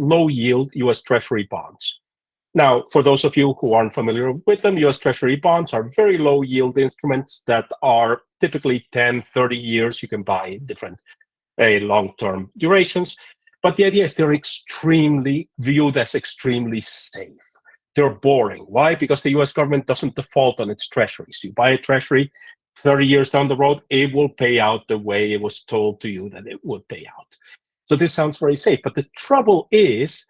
low-yield U.S. Treasury bonds. Now, for those of you who aren't familiar with them, U.S. Treasury bonds are very low-yield instruments that are typically 10, 30 years. You can buy different long-term durations. But the idea is they're viewed as extremely safe. They're boring. Why? Because the U.S. government doesn't default on its treasuries. You buy a treasury, 30 years down the road, it will pay out the way it was told to you that it would pay out. So this sounds very safe. But the trouble is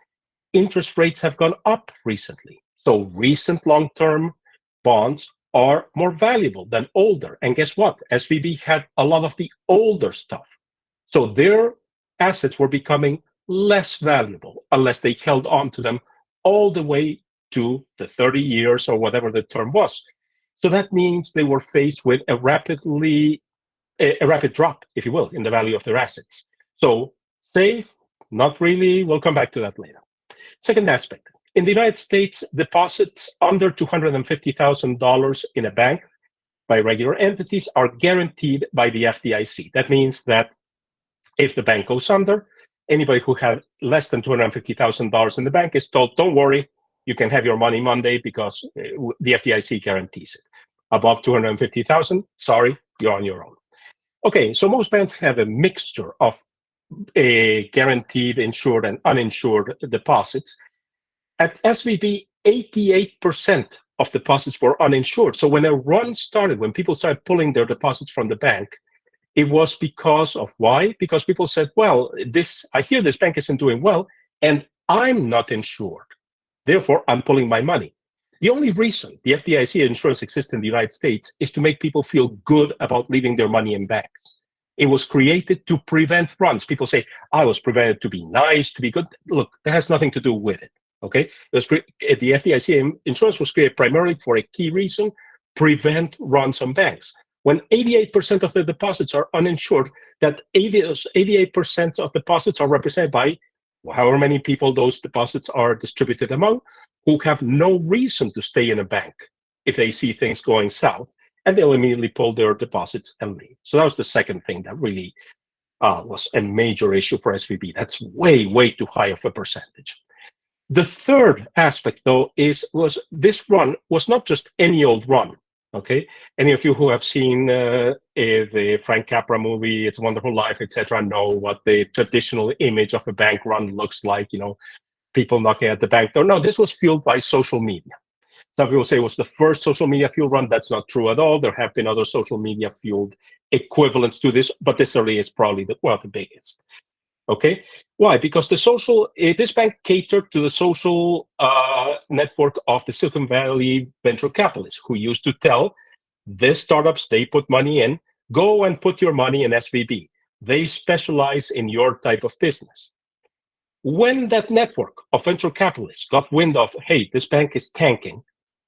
interest rates have gone up recently. So recent long-term bonds are more valuable than older. And guess what? SVB had a lot of the older stuff. So their assets were becoming less valuable unless they held on to them all the way to the 30 years or whatever the term was. So that means they were faced with a rapid drop, if you will, in the value of their assets. So safe, not really. We'll come back to that later. Second aspect. In the United States, deposits under $250,000 in a bank by regular entities are guaranteed by the FDIC. That means that if the bank goes under, anybody who had less than $250,000 in the bank is told, don't worry, you can have your money Monday because the FDIC guarantees it. Above $250,000, sorry, you're on your own. Okay, so most banks have a mixture of guaranteed, insured, and uninsured deposits. At SVB, 88% of deposits were uninsured. So when a run started, when people started pulling their deposits from the bank, it was because of why? Because people said, well, I hear this bank isn't doing well, and I'm not insured. Therefore, I'm pulling my money. The only reason the FDIC insurance exists in the United States is to make people feel good about leaving their money in banks. It was created to prevent runs. People say, I was prevented to be nice, to be good. Look, that has nothing to do with it, okay? The FDIC insurance was created primarily for a key reason, prevent runs on banks. When 88% of the deposits are uninsured, that 88% of deposits are represented by however many people those deposits are distributed among, who have no reason to stay in a bank if they see things going south, and they'll immediately pull their deposits and leave. So that was the second thing that really was a major issue for SVB. That's way, way too high of a percentage. The third aspect, though, was this run was not just any old run. Okay, any of you who have seen the Frank Capra movie, It's a Wonderful Life, etc., know what the traditional image of a bank run looks like. You know, people knocking at the bank door. No, this was fueled by social media. Some people say it was the first social media fueled run. That's not true at all. There have been other social media fueled equivalents to this, but this really is probably the biggest. Okay, why? Because this bank catered to the social network of the Silicon Valley venture capitalists who used to tell these startups they put money in, go and put your money in SVB. They specialize in your type of business. When that network of venture capitalists got wind of, hey, this bank is tanking,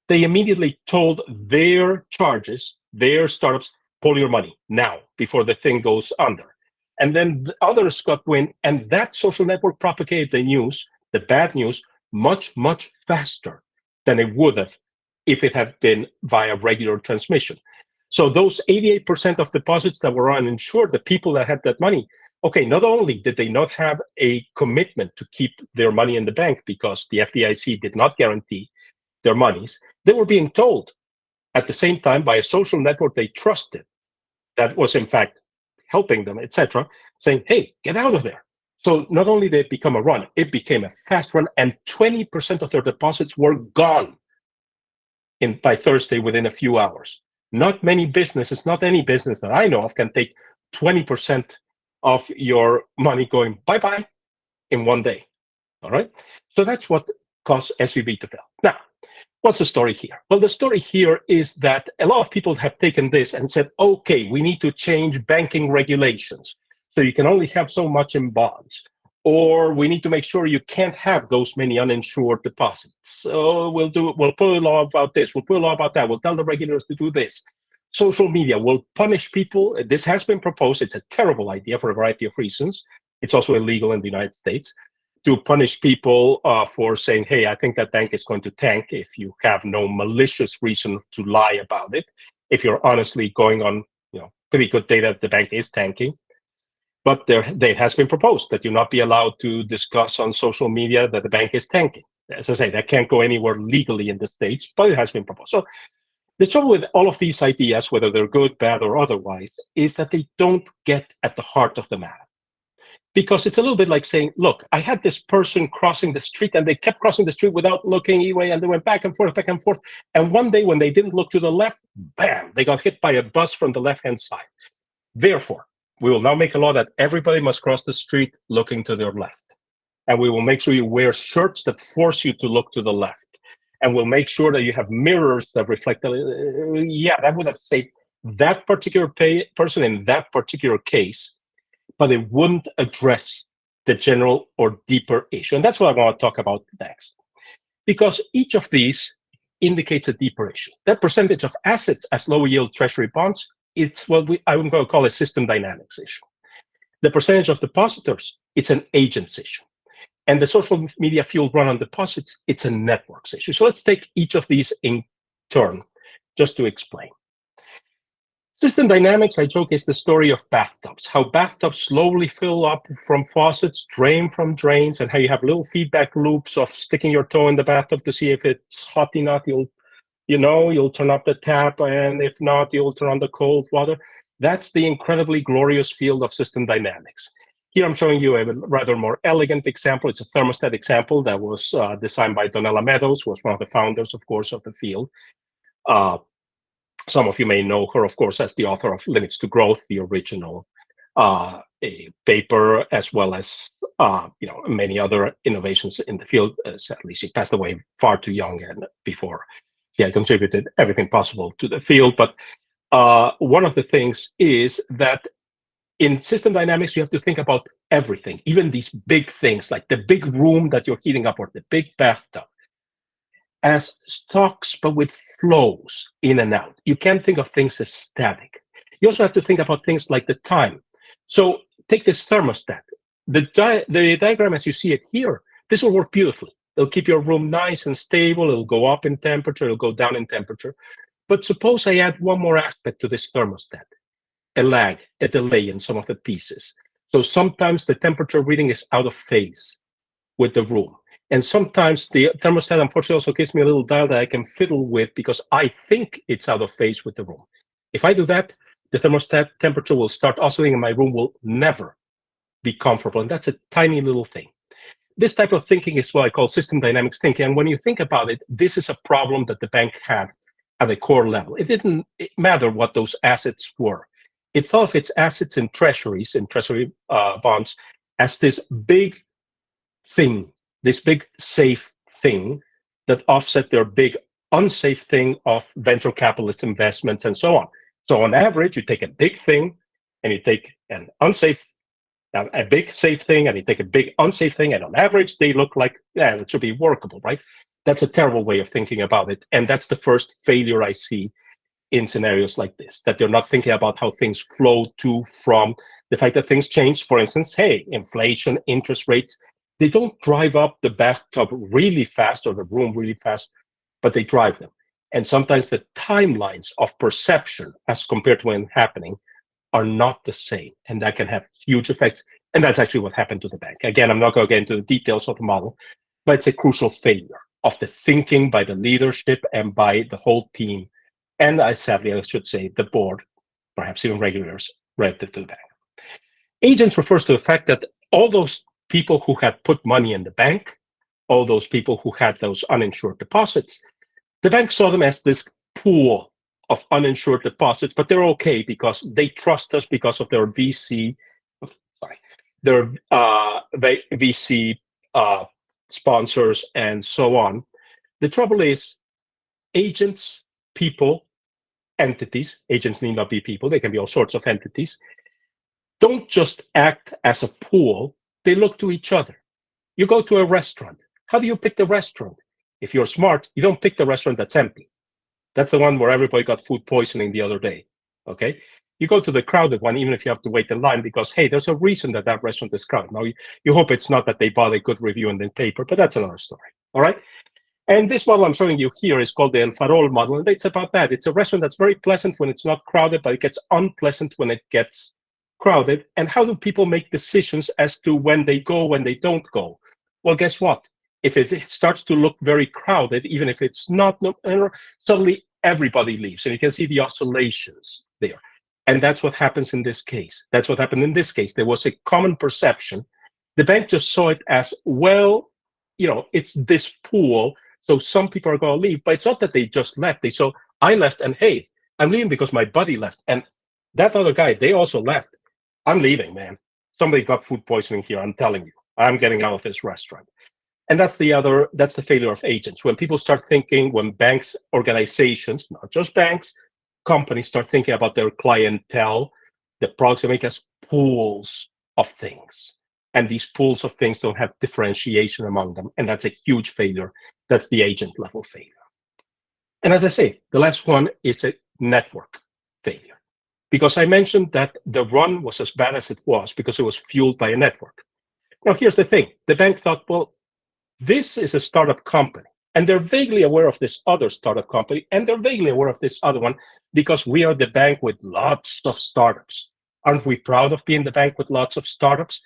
they immediately told their charges, their startups, pull your money now before the thing goes under. And then the others got wind, and that social network propagated the news, the bad news, much, much faster than it would have if it had been via regular transmission. So those 88% of deposits that were uninsured, the people that had that money, okay, not only did they not have a commitment to keep their money in the bank because the FDIC did not guarantee their monies, they were being told at the same time by a social network they trusted that was in fact helping them, etc., saying, hey, get out of there. So not only did it become a run, it became a fast run, and 20% of their deposits were gone by Thursday within a few hours. Not many businesses, not any business that I know of can take 20% of your money going bye-bye in one day, all right? So that's what caused SVB to fail. Now, what's the story here? Well, the story here is that a lot of people have taken this and said, okay, we need to change banking regulations. So you can only have so much in bonds, or we need to make sure you can't have those many uninsured deposits. So we'll put a law about this, we'll put a law about that, we'll tell the regulators to do this. Social media will punish people. This has been proposed. It's a terrible idea for a variety of reasons. It's also illegal in the United States to punish people for saying, hey, I think that bank is going to tank, if you have no malicious reason to lie about it. If you're honestly going on, pretty good data that the bank is tanking. But it has been proposed that you not be allowed to discuss on social media that the bank is tanking. As I say, that can't go anywhere legally in the States, but it has been proposed. So the trouble with all of these ideas, whether they're good, bad, or otherwise, is that they don't get at the heart of the matter. Because it's a little bit like saying, look, I had this person crossing the street and they kept crossing the street without looking anyway, and they went back and forth, back and forth. And one day when they didn't look to the left, bam, they got hit by a bus from the left-hand side. Therefore, we will now make a law that everybody must cross the street looking to their left. And we will make sure you wear shirts that force you to look to the left. And we'll make sure that you have mirrors that reflect the, yeah, that would have saved that particular person in that particular case, but it wouldn't address the general or deeper issue. And that's what I want to talk about next. Because each of these indicates a deeper issue. That percentage of assets as low yield treasury bonds, it's what I'm going to call a system dynamics issue. The percentage of depositors, it's an agents issue. And the social media fueled run on deposits, it's a networks issue. So let's take each of these in turn, just to explain. System dynamics, I joke, is the story of bathtubs, how bathtubs slowly fill up from faucets, drain from drains, and how you have little feedback loops of sticking your toe in the bathtub to see if it's hot enough. You'll turn up the tap, and if not, you'll turn on the cold water. That's the incredibly glorious field of system dynamics. Here I'm showing you a rather more elegant example. It's a thermostat example that was designed by Donella Meadows, who was one of the founders, of course, of the field. Some of you may know her, of course, as the author of Limits to Growth, the original paper, as well as many other innovations in the field. Sadly, she passed away far too young, and before she had contributed everything possible to the field. But one of the things is that in system dynamics, you have to think about everything, even these big things like the big room that you're heating up or the big bathtub, as stocks, but with flows in and out. You can't think of things as static. You also have to think about things like the time. So take this thermostat. The diagram as you see it here, this will work beautifully. It'll keep your room nice and stable. It'll go up in temperature. It'll go down in temperature. But suppose I add one more aspect to this thermostat, a lag, a delay in some of the pieces. So sometimes the temperature reading is out of phase with the room. And sometimes the thermostat, unfortunately, also gives me a little dial that I can fiddle with because I think it's out of phase with the room. If I do that, the thermostat temperature will start oscillating and my room will never be comfortable. And that's a tiny little thing. This type of thinking is what I call system dynamics thinking. And when you think about it, this is a problem that the bank had at a core level. It didn't matter what those assets were. It thought of its assets in treasuries, in treasury bonds, as this big thing, this big safe thing that offset their big unsafe thing of venture capitalist investments and so on. So on average, you take a big thing and you take an unsafe, a big safe thing, and you take a big unsafe thing, and on average, they look like, yeah, it should be workable, right? That's a terrible way of thinking about it. And that's the first failure I see in scenarios like this, that they're not thinking about how things flow to, from, the fact that things change. For instance, hey, inflation, interest rates, they don't drive up the bathtub really fast or the room really fast, but they drive them. And sometimes the timelines of perception as compared to when happening are not the same. And that can have huge effects. And that's actually what happened to the bank. Again, I'm not going to get into the details of the model, but it's a crucial failure of the thinking by the leadership and by the whole team. And I should say, the board, perhaps even regulators, relative to the bank. Agents refers to the fact that all those people who had put money in the bank, all those people who had those uninsured deposits, the bank saw them as this pool of uninsured deposits, but they're okay because they trust us because of their VC sponsors and so on. The trouble is, agents, people, entities, agents need not be people, they can be all sorts of entities, don't just act as a pool, they look to each other. You go to a restaurant. How do you pick the restaurant? If you're smart, you don't pick the restaurant that's empty. That's the one where everybody got food poisoning the other day, okay? You go to the crowded one, even if you have to wait in line, because, hey, there's a reason that that restaurant is crowded. Now, you hope it's not that they bought a good review in the paper, but that's another story, all right? And this model I'm showing you here is called the El Farol model, and it's about that. It's a restaurant that's very pleasant when it's not crowded, but it gets unpleasant when it gets crowded, and how do people make decisions as to when they go, when they don't go? Well, guess what? If it starts to look very crowded, even if it's not, suddenly everybody leaves, and you can see the oscillations there. And that's what happens in this case. That's what happened in this case. There was a common perception. The bank just saw it as, well, it's this pool, so some people are going to leave, but it's not that they just left. They saw, I left, and hey, I'm leaving because my buddy left, and that other guy, they also left. I'm leaving, man. Somebody got food poisoning here, I'm telling you. I'm getting out of this restaurant. And that's the failure of agents. When people start thinking, when banks, organizations, not just banks, companies start thinking about their clientele, the products they make as pools of things. And these pools of things don't have differentiation among them. And that's a huge failure. That's the agent level failure. And as I say, the last one is a network failure. Because I mentioned that the run was as bad as it was because it was fueled by a network. Now, here's the thing. The bank thought, well, this is a startup company, and they're vaguely aware of this other startup company, and they're vaguely aware of this other one because we are the bank with lots of startups. Aren't we proud of being the bank with lots of startups?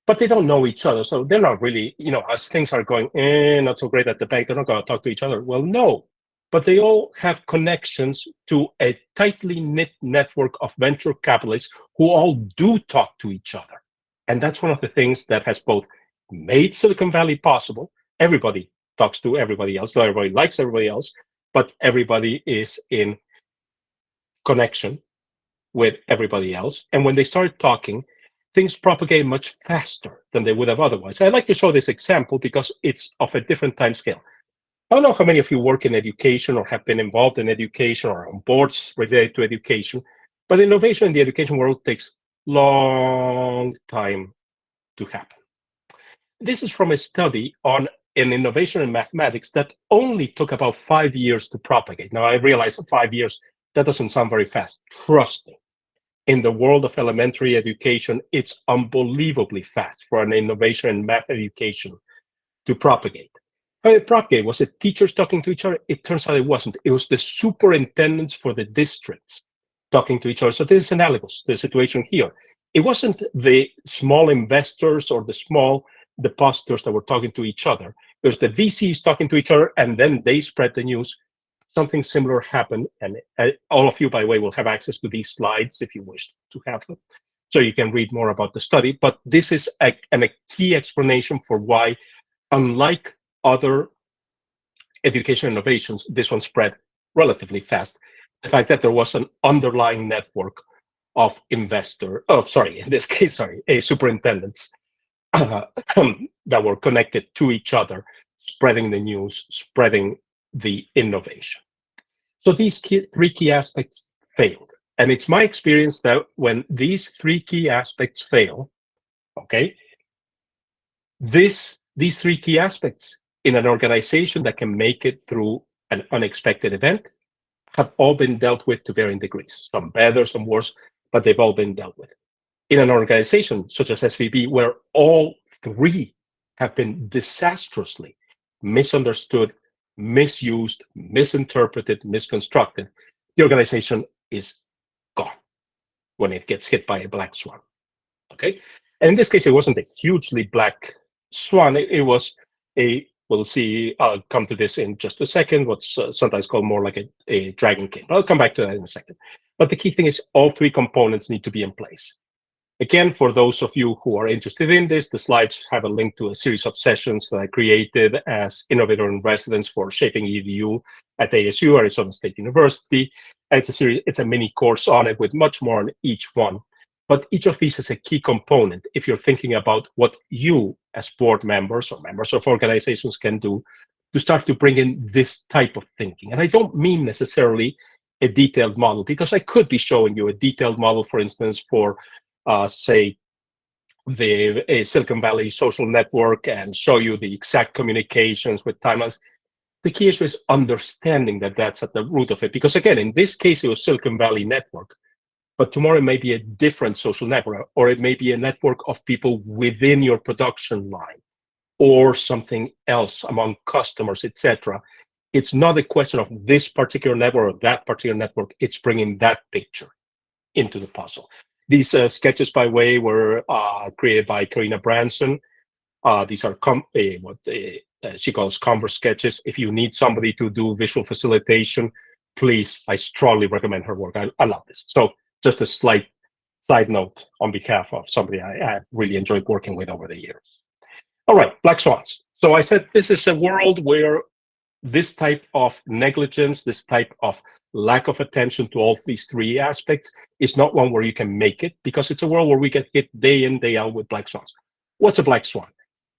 But they don't know each other, so they're not really, as things are going, not so great at the bank, they're not going to talk to each other. Well, no, but they all have connections to a tightly knit network of venture capitalists who all do talk to each other. And that's one of the things that has both made Silicon Valley possible. Everybody talks to everybody else. Not everybody likes everybody else, but everybody is in connection with everybody else. And when they start talking, things propagate much faster than they would have otherwise. I like to show this example because it's of a different time scale. I don't know how many of you work in education or have been involved in education or on boards related to education, but innovation in the education world takes long time to happen. This is from a study on an innovation in mathematics that only took about 5 years to propagate. Now, I realize that 5 years, that doesn't sound very fast. Trust me. In the world of elementary education, it's unbelievably fast for an innovation in math education to propagate. How it propagated, was it teachers talking to each other? It turns out it wasn't. It was the superintendents for the districts talking to each other. So this is analogous to the situation here. It wasn't the small investors or the small depositors that were talking to each other. It was the VCs talking to each other, and then they spread the news. Something similar happened, and all of you, by the way, will have access to these slides if you wish to have them, so you can read more about the study. But this is a key explanation for why, unlike other education innovations, this one spread relatively fast. The fact that there was an underlying network of superintendents that were connected to each other, spreading the news, spreading the innovation. So these three key aspects failed. And it's my experience that when these three key aspects fail, okay, these three key aspects in an organization that can make it through an unexpected event have all been dealt with to varying degrees. Some better, some worse, but they've all been dealt with. In an organization such as SVB, where all three have been disastrously misunderstood, misused, misinterpreted, misconstructed, the organization is gone when it gets hit by a black swan. Okay? And in this case, it wasn't a hugely black swan. It was we'll see, I'll come to this in just a second, what's sometimes called more like a dragon king. But I'll come back to that in a second. But the key thing is all three components need to be in place. Again, for those of you who are interested in this, the slides have a link to a series of sessions that I created as innovator in residence for Shaping EDU at ASU, Arizona State University. And it's a mini course on it with much more on each one. But each of these is a key component if you're thinking about what you as board members or members of organizations can do to start to bring in this type of thinking. And I don't mean necessarily a detailed model, because I could be showing you a detailed model, for instance, for say, the Silicon Valley social network and show you the exact communications with timelines. The key issue is understanding that that's at the root of it. Because again, in this case, it was Silicon Valley network, but tomorrow it may be a different social network, or it may be a network of people within your production line, or something else among customers, etc. It's not a question of this particular network or that particular network. It's bringing that picture into the puzzle. These sketches, by the way, were created by Karina Branson. These are what she calls Converse sketches. If you need somebody to do visual facilitation, please, I strongly recommend her work. I love this. So just a slight side note on behalf of somebody I really enjoyed working with over the years. All right, black swans. So I said this is a world where this type of negligence, this type of lack of attention to all these three aspects is not one where you can make it, because it's a world where we get hit day in, day out with black swans. What's a black swan?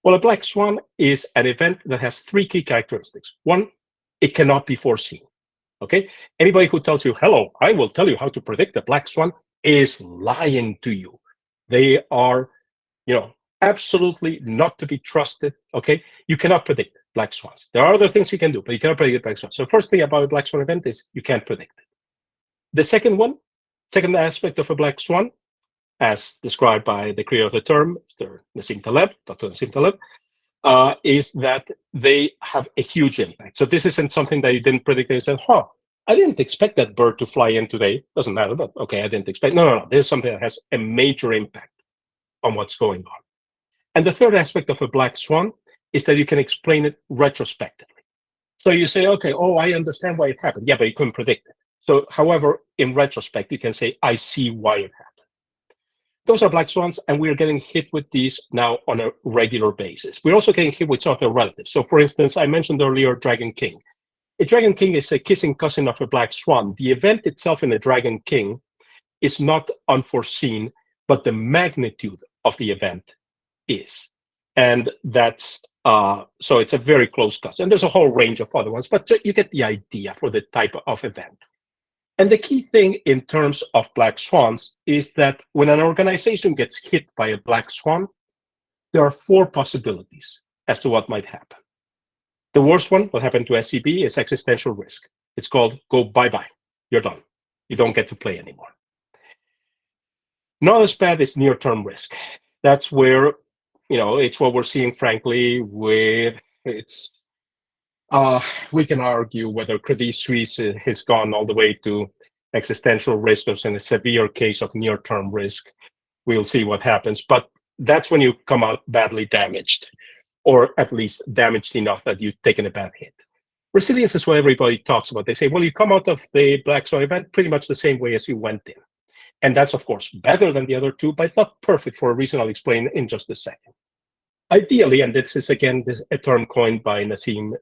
Well, a black swan is an event that has three key characteristics. One, it cannot be foreseen. Okay? Anybody who tells you, hello, I will tell you how to predict a black swan is lying to you. They are, absolutely not to be trusted. Okay? You cannot predict black swans. There are other things you can do, but you cannot predict black swans. So the first thing about a black swan event is you can't predict it. The second aspect of a black swan, as described by the creator of the term, Dr. Nassim Taleb, is that they have a huge impact. So this isn't something that you didn't predict. You said, I didn't expect that bird to fly in today. Doesn't matter, but okay, I didn't expect. No. This is something that has a major impact on what's going on. And the third aspect of a black swan is that you can explain it retrospectively. So you say, okay, I understand why it happened. Yeah, but you couldn't predict it. So, however, in retrospect, you can say, I see why it happened. Those are black swans, and we're getting hit with these now on a regular basis. We're also getting hit with some of their relatives. So, for instance, I mentioned earlier Dragon King. A Dragon King is a kissing cousin of a black swan. The event itself in a Dragon King is not unforeseen, but the magnitude of the event is. And that's, so it's a very close cousin. And there's a whole range of other ones, but you get the idea for the type of event. And the key thing in terms of black swans is that when an organization gets hit by a black swan, there are four possibilities as to what might happen. The worst one, what happened to SVB, is existential risk. It's called go bye-bye. You're done. You don't get to play anymore. Not as bad as near-term risk. That's where, it's what we're seeing, frankly, with we can argue whether Credit Suisse has gone all the way to existential risk or in a severe case of near-term risk. We'll see what happens. But that's when you come out badly damaged, or at least damaged enough that you've taken a bad hit. Resilience is what everybody talks about. They say, well, you come out of the black swan event pretty much the same way as you went in. And that's, of course, better than the other two, but not perfect for a reason I'll explain in just a second. Ideally, and this is, again, a term coined by Nassim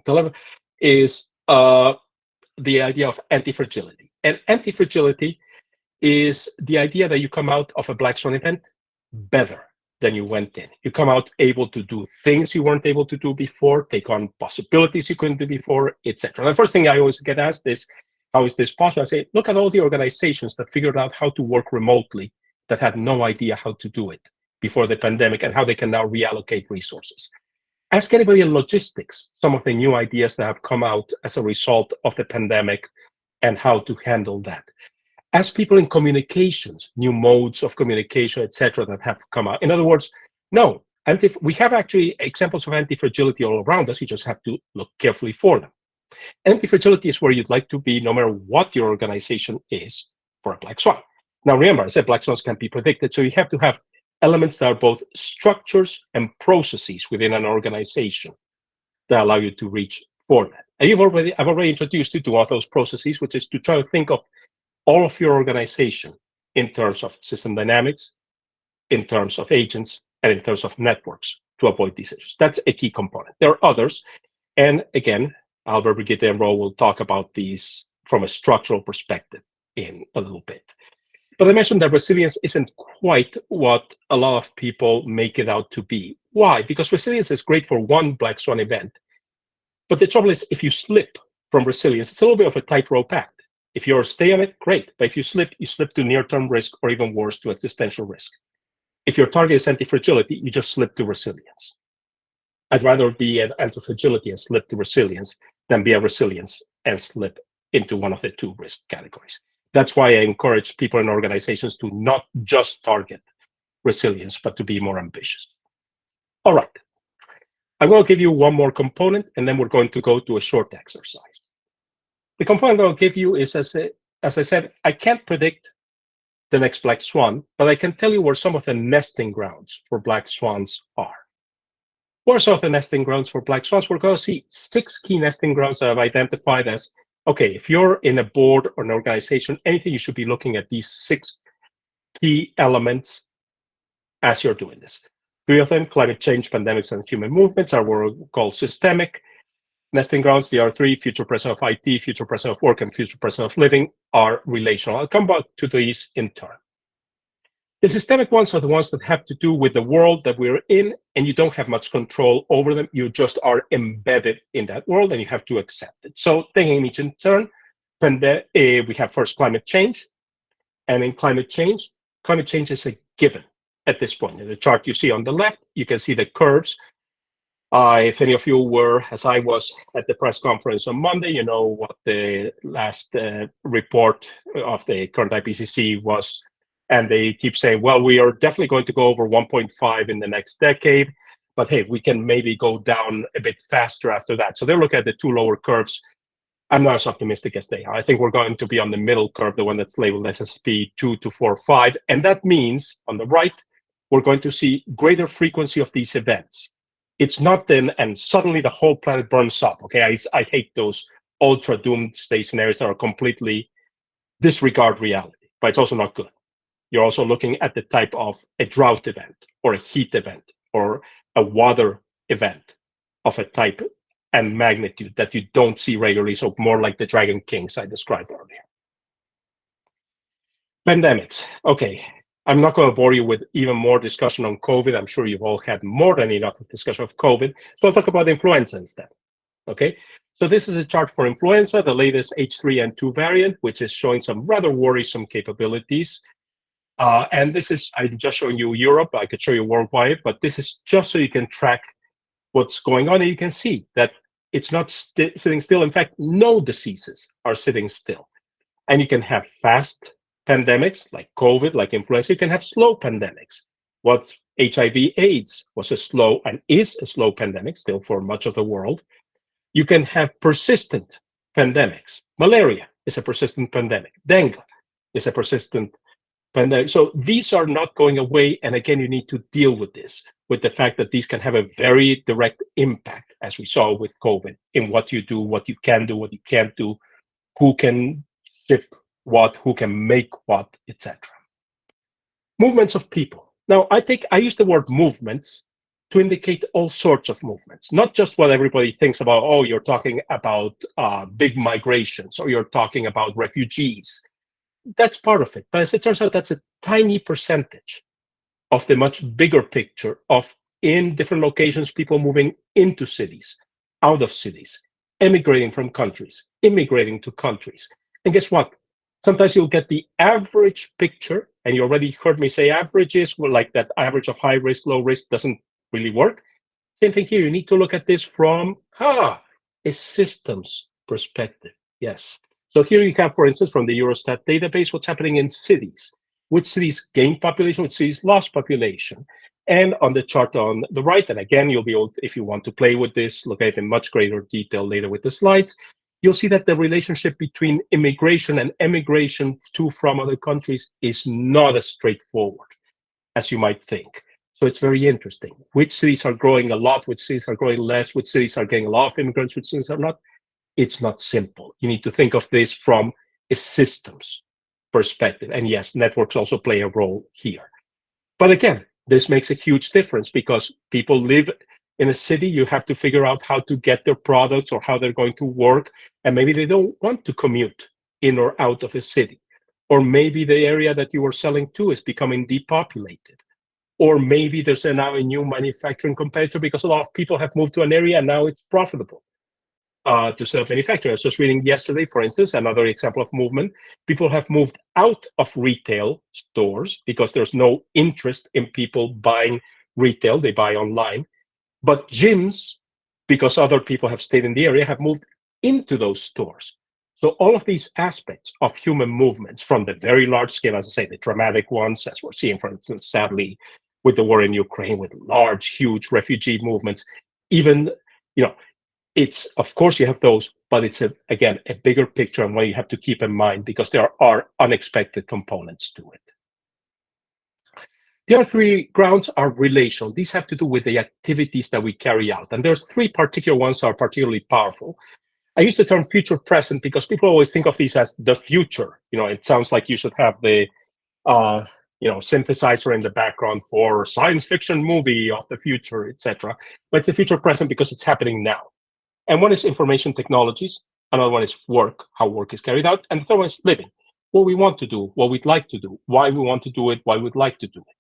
Taleb, is the idea of anti-fragility. And anti-fragility is the idea that you come out of a black swan event better than you went in. You come out able to do things you weren't able to do before, take on possibilities you couldn't do before, etc. The first thing I always get asked is, how is this possible? I say, look at all the organizations that figured out how to work remotely that had no idea how to do it before the pandemic and how they can now reallocate resources. Ask anybody in logistics some of the new ideas that have come out as a result of the pandemic and how to handle that. Ask people in communications, new modes of communication, etc., that have come out. In other words, no, we have actually examples of anti-fragility all around us. You just have to look carefully for them. Anti-fragility is where you'd like to be no matter what your organization is for a black swan. Now, remember, I said black swans can't be predicted, so you have to have elements that are both structures and processes within an organization that allow you to reach for that. And I've already introduced you to one of those processes, which is to try to think of all of your organization in terms of system dynamics, in terms of agents, and in terms of networks to avoid these issues. That's a key component. There are others, and again, Albert, Birgitte, and Ro will talk about these from a structural perspective in a little bit. But I mentioned that resilience isn't quite what a lot of people make it out to be. Why? Because resilience is great for one black swan event. But the trouble is, if you slip from resilience, it's a little bit of a tightrope act. If you're stay on it, great. But if you slip to near-term risk, or even worse, to existential risk. If your target is anti-fragility, you just slip to resilience. I'd rather be an anti-fragility and slip to resilience than be a resilience and slip into one of the two risk categories. That's why I encourage people in organizations to not just target resilience, but to be more ambitious. All right. I'm going to give you one more component, and then we're going to go to a short exercise. The component I'll give you is, as I said, I can't predict the next black swan, but I can tell you where some of the nesting grounds for black swans are. What are some of the nesting grounds for black swans? We're going to see 6 key nesting grounds that I've identified as, okay, if you're in a board or an organization, anything, you should be looking at these 6 key elements as you're doing this. 3 of them, climate change, pandemics, and human movements, are what we call systemic nesting grounds. The other 3, future present of IT, future present of work, and future present of living, are relational. I'll come back to these in turn. The systemic ones are the ones that have to do with the world that we're in, and you don't have much control over them. You just are embedded in that world, and you have to accept it. So taking each in turn, we have first climate change. And in climate change is a given at this point. In the chart you see on the left, you can see the curves. If any of you were, as I was, at the press conference on Monday, you know what the last report of the current IPCC was. And they keep saying, well, we are definitely going to go over 1.5 in the next decade. But hey, we can maybe go down a bit faster after that. So they're looking at the 2 lower curves. I'm not as optimistic as they are. I think we're going to be on the middle curve, the one that's labeled SSP 2 to 4, 5. And that means, on the right, we're going to see greater frequency of these events. It's not then, and suddenly the whole planet burns up. Okay, I hate those ultra doomsday scenarios that are completely disregard reality, but it's also not good. You're also looking at the type of a drought event or a heat event or a water event of a type and magnitude that you don't see regularly, so more like the Dragon Kings I described earlier. Pandemics. Okay, I'm not going to bore you with even more discussion on COVID. I'm sure you've all had more than enough of discussion of COVID. So I'll talk about influenza instead. Okay, so this is a chart for influenza, the latest H3N2 variant, which is showing some rather worrisome capabilities. And this is, I'm just showing you Europe. I could show you worldwide, but this is just so you can track what's going on. And you can see that it's not sitting still. In fact, no diseases are sitting still. And you can have fast pandemics like COVID, like influenza. You can have slow pandemics. What HIV/AIDS was a slow and is a slow pandemic still for much of the world. You can have persistent pandemics. Malaria is a persistent pandemic. Dengue is a persistent pandemic. So these are not going away. And again, you need to deal with this, with the fact that these can have a very direct impact, as we saw with COVID, in what you do, what you can do, what you can't do, who can ship what, who can make what, etc. Movements of people. Now, I use the word movements to indicate all sorts of movements, not just what everybody thinks about, oh, you're talking about big migrations, or you're talking about refugees. That's part of it. But as it turns out, that's a tiny percentage of the much bigger picture of, in different locations, people moving into cities, out of cities, emigrating from countries, immigrating to countries. And guess what? Sometimes you'll get the average picture, and you already heard me say averages, well, like that average of high risk, low risk doesn't really work. Same thing here. You need to look at this from a systems perspective. Yes. So here you have, for instance, from the Eurostat database, what's happening in cities. Which cities gain population, which cities lost population. And on the chart on the right, and again, you'll be able to, if you want to play with this, look at it in much greater detail later with the slides, you'll see that the relationship between immigration and emigration to from other countries is not as straightforward as you might think. So it's very interesting. Which cities are growing a lot, which cities are growing less, which cities are getting a lot of immigrants, which cities are not. It's not simple. You need to think of this from a systems perspective. And yes, networks also play a role here. But again, this makes a huge difference because people live in a city. You have to figure out how to get their products or how they're going to work. And maybe they don't want to commute in or out of a city. Or maybe the area that you were selling to is becoming depopulated. Or maybe there's now a new manufacturing competitor because a lot of people have moved to an area and now it's profitable to set up manufacturing. I was just reading yesterday, for instance, another example of movement. People have moved out of retail stores because there's no interest in people buying retail. They buy online. But gyms, because other people have stayed in the area, have moved into those stores. So all of these aspects of human movements, from the very large scale, as I say, the dramatic ones, as we're seeing, for instance, sadly, with the war in Ukraine, with large, huge refugee movements, even, it's, of course, you have those, but it's, again, a bigger picture and one you have to keep in mind because there are unexpected components to it. The other three grounds are relational. These have to do with the activities that we carry out. And there's three particular ones that are particularly powerful. I use the term future present because people always think of these as the future. It sounds like you should have the synthesizer in the background for science fiction movie of the future, etc. But it's the future present because it's happening now. And one is information technologies. Another one is work, how work is carried out. And the third one is living, what we want to do, what we'd like to do, why we want to do it, why we'd like to do it.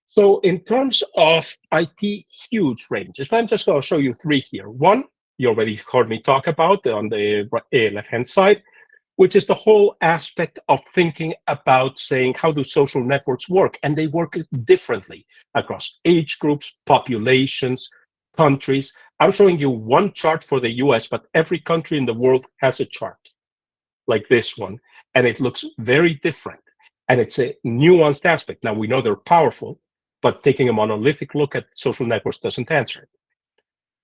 So in terms of IT, huge ranges. But I'm just going to show you three here. One, you already heard me talk about on the left-hand side, which is the whole aspect of thinking about saying, how do social networks work? And they work differently across age groups, populations, countries. I'm showing you one chart for the US, but every country in the world has a chart like this one, and it looks very different. And it's a nuanced aspect. Now, we know they're powerful, but taking a monolithic look at social networks doesn't answer it.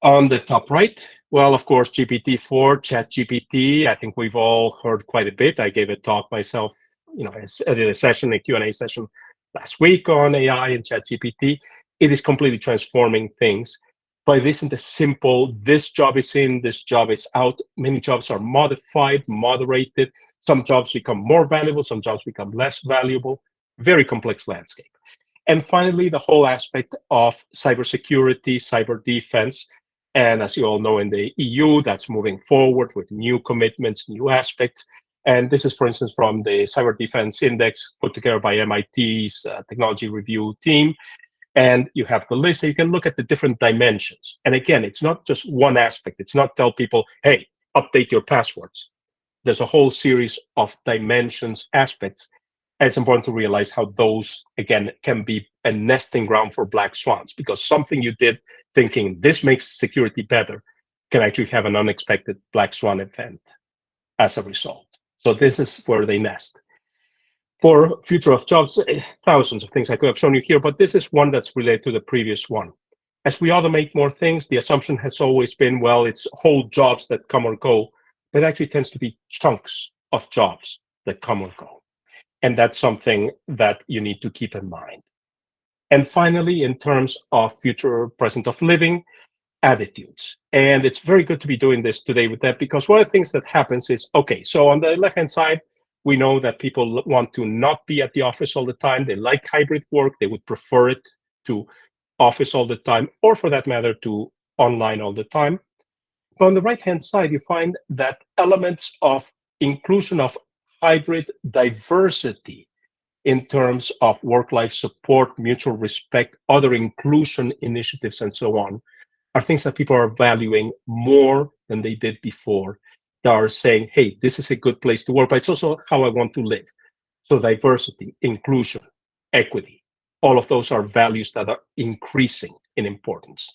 On the top right, well, of course, GPT-4, ChatGPT, I think we've all heard quite a bit. I gave a talk myself, I did a Q&A session last week on AI and ChatGPT. It is completely transforming things. But it isn't a simple, this job is in, this job is out. Many jobs are modified, moderated. Some jobs become more valuable, some jobs become less valuable. Very complex landscape. And finally, the whole aspect of cybersecurity, cyber defense. And as you all know, in the EU, that's moving forward with new commitments, new aspects. And this is, for instance, from the Cyber Defense Index put together by MIT's technology review team. And you have the list, so you can look at the different dimensions. And again, it's not just one aspect. It's not tell people, hey, update your passwords. There's a whole series of dimensions, aspects. And it's important to realize how those, again, can be a nesting ground for black swans, because something you did thinking this makes security better can actually have an unexpected black swan event as a result. So this is where they nest. For future of jobs, thousands of things I could have shown you here, but this is one that's related to the previous one. As we automate more things, the assumption has always been, well, it's whole jobs that come or go, but it actually tends to be chunks of jobs that come or go. And that's something that you need to keep in mind. And finally, in terms of future present of living, attitudes. And it's very good to be doing this today with that, because one of the things that happens is, okay, so on the left-hand side, we know that people want to not be at the office all the time. They like hybrid work. They would prefer it to office all the time, or for that matter, to online all the time. But on the right-hand side, you find that elements of inclusion of hybrid diversity in terms of work-life support, mutual respect, other inclusion initiatives, and so on, are things that people are valuing more than they did before. They are saying, hey, this is a good place to work, but it's also how I want to live. So diversity, inclusion, equity, all of those are values that are increasing in importance.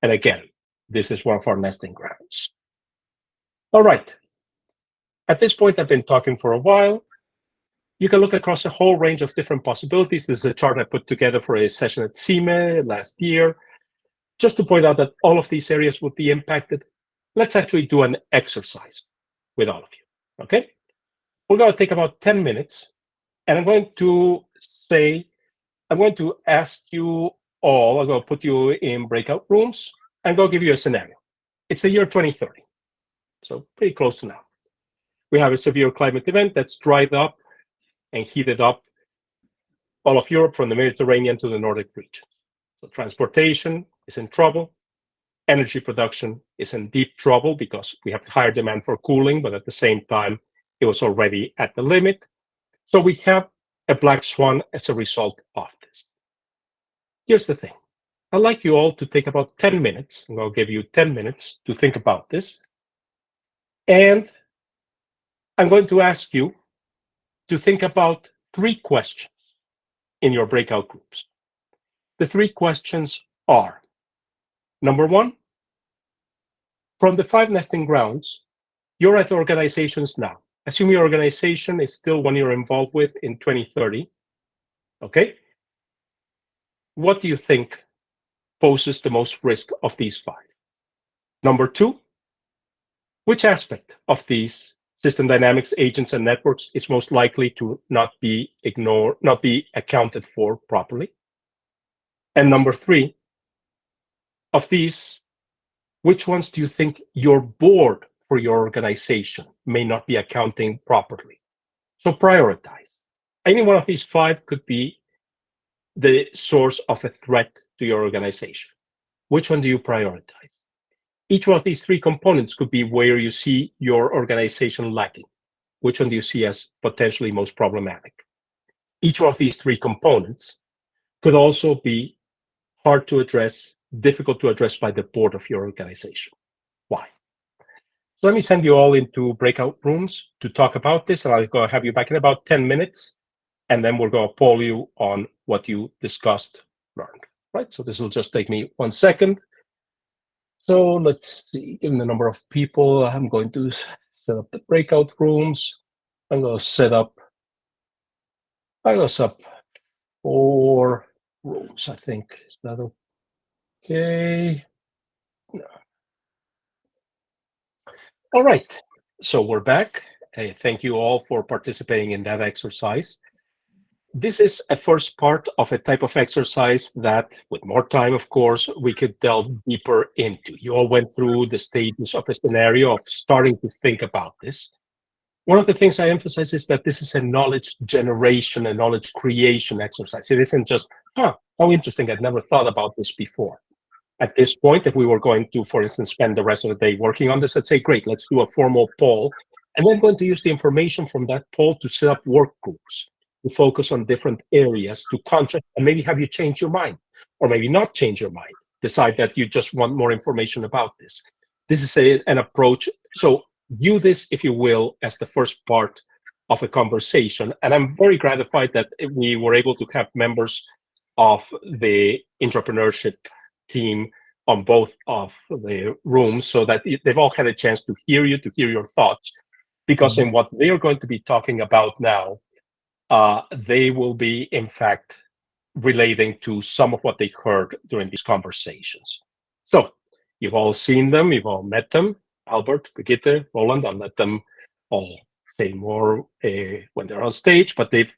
And again, this is one of our nesting grounds. All right. At this point, I've been talking for a while. You can look across a whole range of different possibilities. This is a chart I put together for a session at CIME last year, just to point out that all of these areas would be impacted. Let's actually do an exercise with all of you, okay? We're going to take about 10 minutes, and I'm going to ask you all, I'm going to put you in breakout rooms. I'm going to give you a scenario. It's the year 2030, so pretty close to now. We have a severe climate event that's dried up and heated up all of Europe from the Mediterranean to the Nordic region. So transportation is in trouble. Energy production is in deep trouble because we have higher demand for cooling, but at the same time, it was already at the limit. So we have a black swan as a result of this. Here's the thing. I'd like you all to take about 10 minutes, and I'll give you 10 minutes to think about this. And I'm going to ask you to think about 3 questions in your breakout groups. The 3 questions are, number 1, from the 5 nesting grounds, you're at organizations now. Assume your organization is still one you're involved with in 2030, okay? What do you think poses the most risk of these 5? Number 2, which aspect of these system dynamics, agents, and networks is most likely to not be ignored, not be accounted for properly? And number 3, of these, which ones do you think your board for your organization may not be accounting properly? So prioritize. Any one of these 5 could be the source of a threat to your organization. Which one do you prioritize? Each one of these 3 components could be where you see your organization lacking. Which one do you see as potentially most problematic? Each one of these 3 components could also be hard to address, difficult to address by the board of your organization. Why? So let me send you all into breakout rooms to talk about this, and I'll go have you back in about 10 minutes, and then we're going to poll you on what you discussed, learned, right? So this will just take me 1 second. So let's see, given the number of people, I'm going to set up the breakout rooms. I'm going to set up 4 rooms, I think. Is that okay? No. All right, so we're back. Thank you all for participating in that exercise. This is a first part of a type of exercise that, with more time, of course, we could delve deeper into. You all went through the stages of a scenario of starting to think about this. One of the things I emphasize is that this is a knowledge generation, a knowledge creation exercise. It isn't just, how interesting, I'd never thought about this before. At this point, if we were going to, for instance, spend the rest of the day working on this, I'd say, great, let's do a formal poll. And then going to use the information from that poll to set up work groups, to focus on different areas, to contrast, and maybe have you change your mind, or maybe not change your mind, decide that you just want more information about this. This is an approach. So view this, if you will, as the first part of a conversation. And I'm very gratified that we were able to have members of the entrepreneurship team on both of the rooms, so that they've all had a chance to hear you, to hear your thoughts, because in what they are going to be talking about now, they will be, in fact, relating to some of what they heard during these conversations. So you've all seen them, you've all met them. Albert, Birgitte, Roland, I'll let them all say more when they're on stage, but they've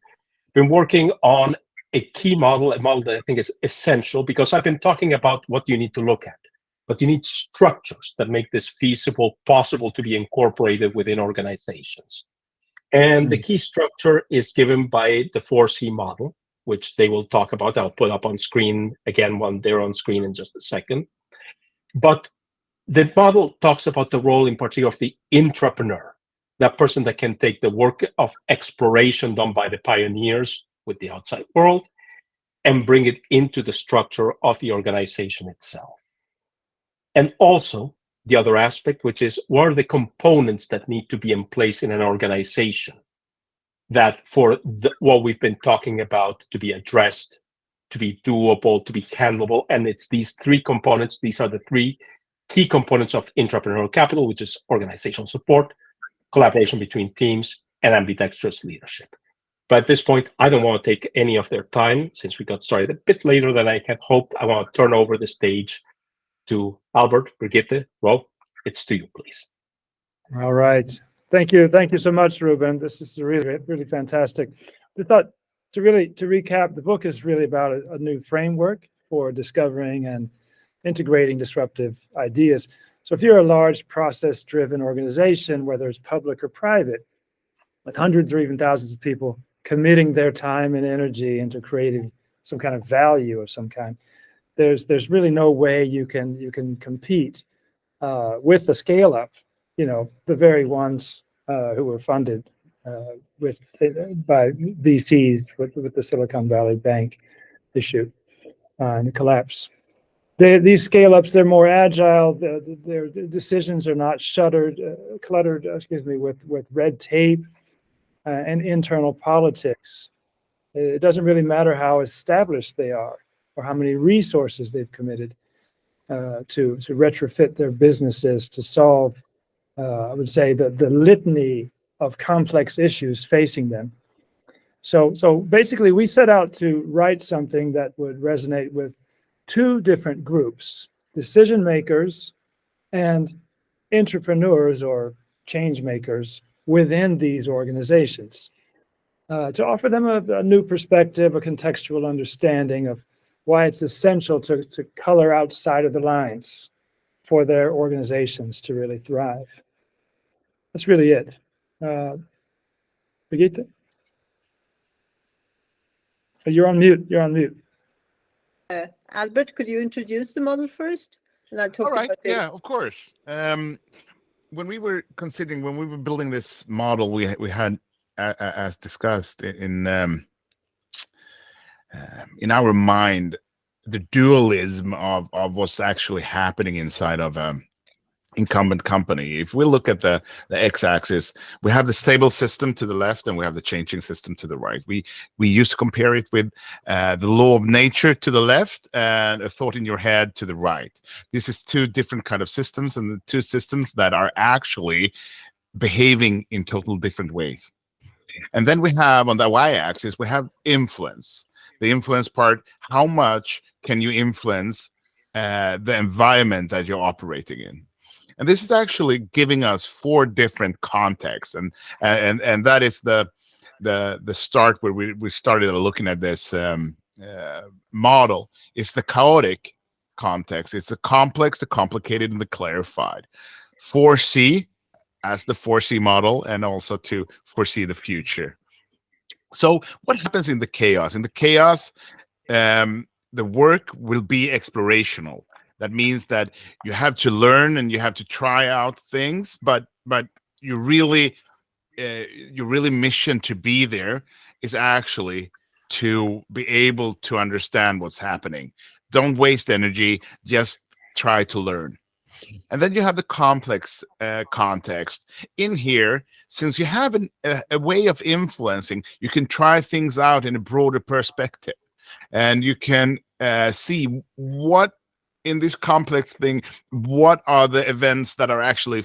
been working on a key model, a model that I think is essential, because I've been talking about what you need to look at, but you need structures that make this feasible, possible to be incorporated within organizations. And the key structure is given by the 4C model, which they will talk about. I'll put up on screen again when they're on screen in just a second. But the model talks about the role in particular of the intrapreneur, that person that can take the work of exploration done by the pioneers with the outside world and bring it into the structure of the organization itself. And also the other aspect, which is what are the components that need to be in place in an organization that for what we've been talking about to be addressed, to be doable, to be handleable. And it's these 3 components. These are the 3 key components of intrapreneurial capital, which is organizational support, collaboration between teams, and ambidextrous leadership. But at this point, I don't want to take any of their time, since we got started a bit later than I had hoped. I want to turn over the stage to Albert, Birgitte. Well, it's to you, please. All right. Thank you. Thank you so much, Ruben. This is really, really fantastic. I thought to recap, the book is really about a new framework for discovering and integrating disruptive ideas. So if you're a large process-driven organization, whether it's public or private, with hundreds or even thousands of people committing their time and energy into creating some kind of value of some kind, there's really no way you can compete with the scale up, the very ones who were funded by VCs with the Silicon Valley Bank issue and the collapse. These scale-ups, they're more agile. Their decisions are not cluttered, with red tape and internal politics. It doesn't really matter how established they are or how many resources they've committed to retrofit their businesses to solve, I would say, the litany of complex issues facing them. So basically, we set out to write something that would resonate with 2 different groups: decision makers and entrepreneurs or change makers within these organizations, to offer them a new perspective, a contextual understanding of why it's essential to color outside of the lines for their organizations to really thrive. That's really it. Birgitte? You're on mute. You're on mute. Albert, could you introduce the model first? And I'll talk about it. Yeah, of course. When we were building this model, we had, as discussed in our mind, the dualism of what's actually happening inside of incumbent company. If we look at the x-axis, we have the stable system to the left and we have the changing system to the right. We used to compare it with the law of nature to the left and a thought in your head to the right. This is two different kind of systems, and the two systems that are actually behaving in total different ways. And then we have on the y-axis, we have influence. The influence part, how much can you influence the environment that you're operating in? And this is actually giving us 4 different contexts, and that is the start where we started looking at this model. It's the chaotic context, it's the complex, the complicated, and the clarified. 4C as the 4C model, and also to foresee the future. So what happens in the chaos? In the chaos, the work will be explorational. That means that you have to learn and you have to try out things, but your really mission to be there is actually to be able to understand what's happening. Don't waste energy, just try to learn. And then you have the complex context. In here, since you have a way of influencing, you can try things out in a broader perspective, and you can see what in this complex thing, what are the events that are actually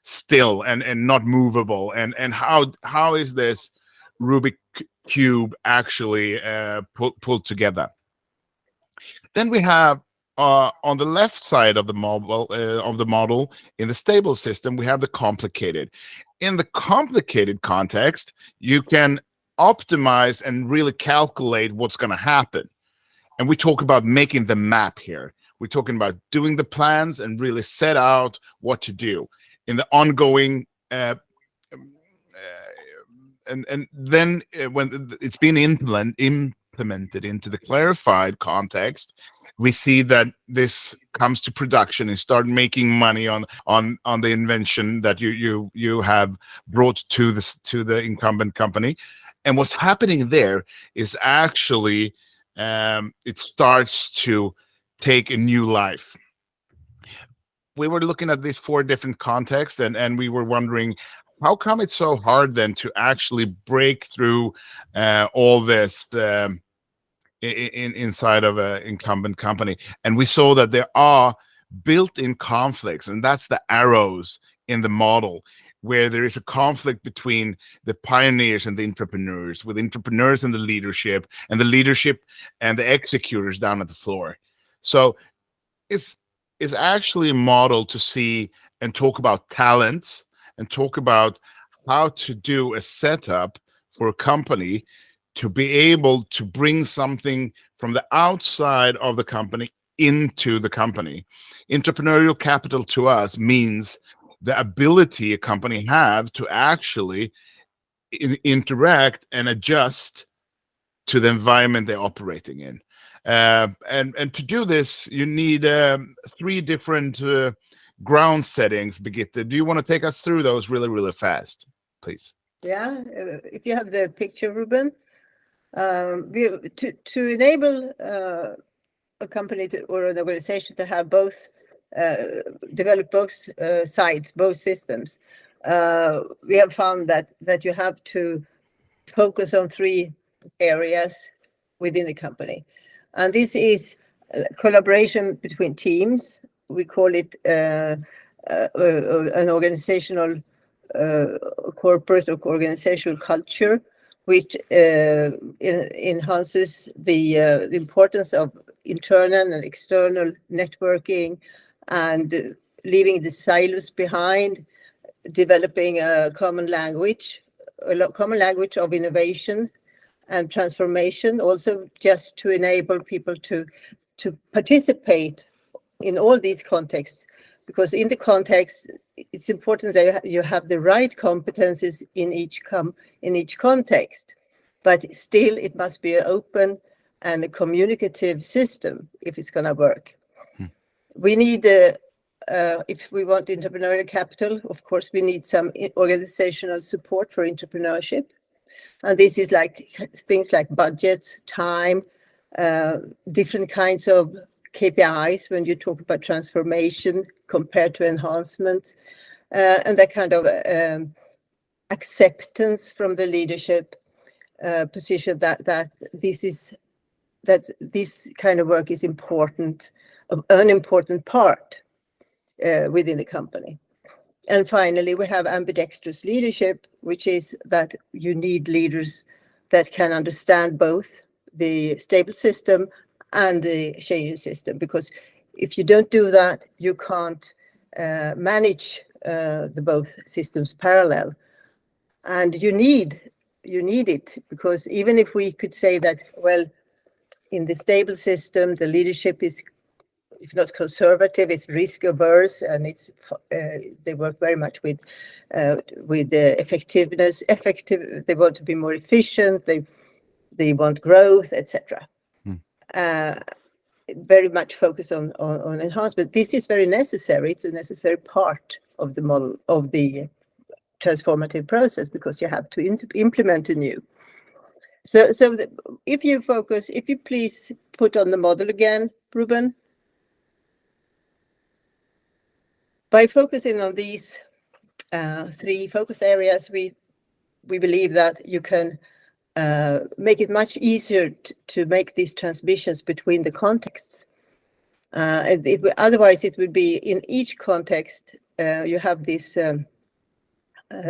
still and not movable, and how is this Rubik cube actually pulled together? Then we have on the left side of the model in the stable system, we have the complicated. In the complicated context, you can optimize and really calculate what's going to happen. And we talk about making the map here. We're talking about doing the plans and really set out what to do in the ongoing. And then when it's been implemented into the clarified context, we see that this comes to production and start making money on the invention that you have brought to the incumbent company. And what's happening there is actually it starts to take a new life. We were looking at these 4 different contexts, and we were wondering, how come it's so hard then to actually break through all this inside of an incumbent company? And we saw that there are built-in conflicts, and that's the arrows in the model, where there is a conflict between the pioneers and the entrepreneurs, with entrepreneurs and the leadership and the executors down at the floor. So it's actually a model to see and talk about talents and talk about how to do a setup for a company to be able to bring something from the outside of the company into the company. Entrepreneurial capital to us means the ability a company have to actually interact and adjust to the environment they're operating in. And to do this, you need 3 different ground settings. Birgitte, do you want to take us through those really, really fast, please? Yeah, if you have the picture, Ruben. To enable a company or an organization to have both, develop both sides, both systems, we have found that you have to focus on 3 areas within the company. And this is collaboration between teams. We call it an organizational, corporate or organizational culture, which enhances the importance of internal and external networking and leaving the silos behind, developing a common language of innovation, and transformation, also just to enable people to participate in all these contexts, because in the context, it's important that you have the right competencies in each context, but still it must be an open and a communicative system if it's going to work. We need, if we want entrepreneurial capital, of course, we need some organizational support for entrepreneurship. And this is like things like budget, time, different kinds of KPIs when you talk about transformation compared to enhancement, and that kind of acceptance from the leadership position that this kind of work is important, an important part within the company. And finally, we have ambidextrous leadership, which is that you need leaders that can understand both the stable system and the changing system, because if you don't do that, you can't manage the both systems parallel. And you need it, because even if we could say that, well, in the stable system, the leadership is, if not conservative, it's risk averse, and it's they work very much with effectiveness. They want to be more efficient. They want growth, etc. Very much focus on enhancement. This is very necessary. It's a necessary part of the model of the transformative process, because you have to implement anew. So if you please put on the model again, Ruben. By focusing on these three focus areas, we believe that you can make it much easier to make these transmissions between the contexts. Otherwise, it would be in each context you have this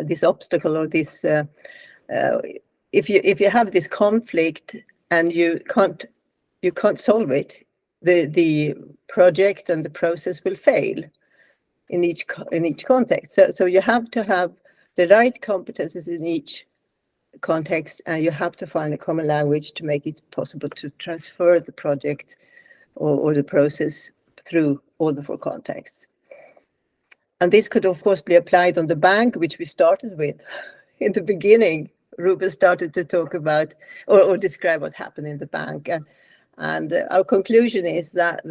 this obstacle, or this if you have this conflict and you can't solve it, the project and the process will fail in each context. So you have to have the right competences in each context, and you have to find a common language to make it possible to transfer the project or the process through all the four contexts. And this could, of course, be applied on the bank, which we started with in the beginning. Ruben started to talk about or describe what happened in the bank, and our conclusion is that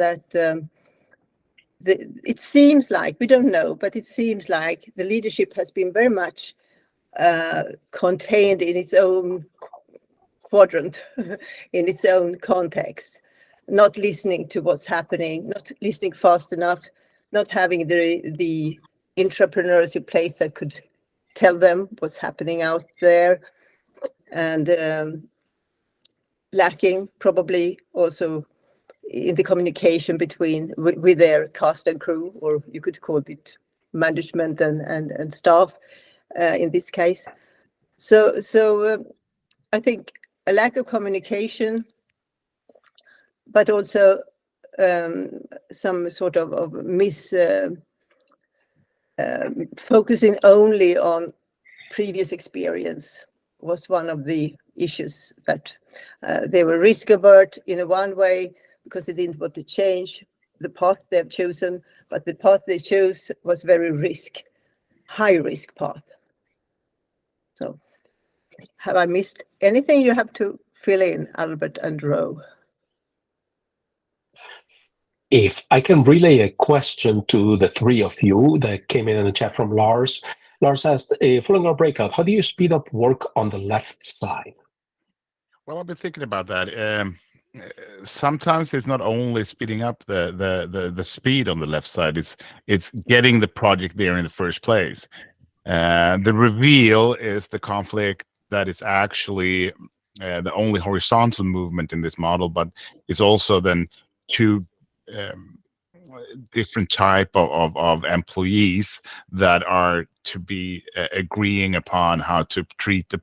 it seems like, we don't know, but it seems like the leadership has been very much contained in its own quadrant, in its own context, not listening to what's happening, not listening fast enough, not having the entrepreneurs in place that could tell them what's happening out there, and lacking probably also in the communication with their cast and crew, or you could call it management and staff in this case. So I think a lack of communication, but also some sort of focusing only on previous experience was one of the issues, that they were risk avert in a one way because they didn't want to change the path they've chosen, but the path they chose was very high risk path. So have I missed anything? You have to fill in, Albert and Ro. If I can relay a question to the three of you that came in the chat from Lars. Lars asked, following our breakout, how do you speed up work on the left side? Well, I've been thinking about that. Sometimes it's not only speeding up the speed on the left side, it's getting the project there in the first place. The reveal is the conflict that is actually the only horizontal movement in this model, but it's also then two different type of employees that are to be agreeing upon how to treat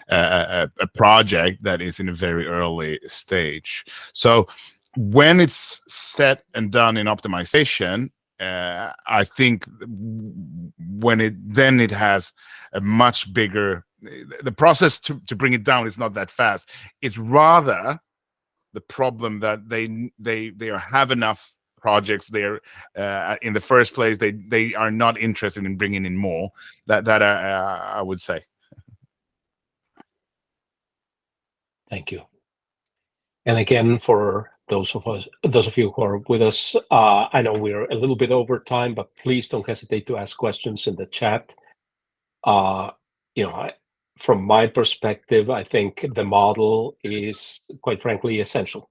a project that is in a very early stage. So when it's set and done in optimization, I think when it has a much bigger, the process to bring it down is not that fast. It's rather the problem that they have enough projects there in the first place. They are not interested in bringing in more. That I would say. Thank you. And again, for those of you who are with us, I know we're a little bit over time, but please don't hesitate to ask questions in the chat. From my perspective, I think the model is, quite frankly, essential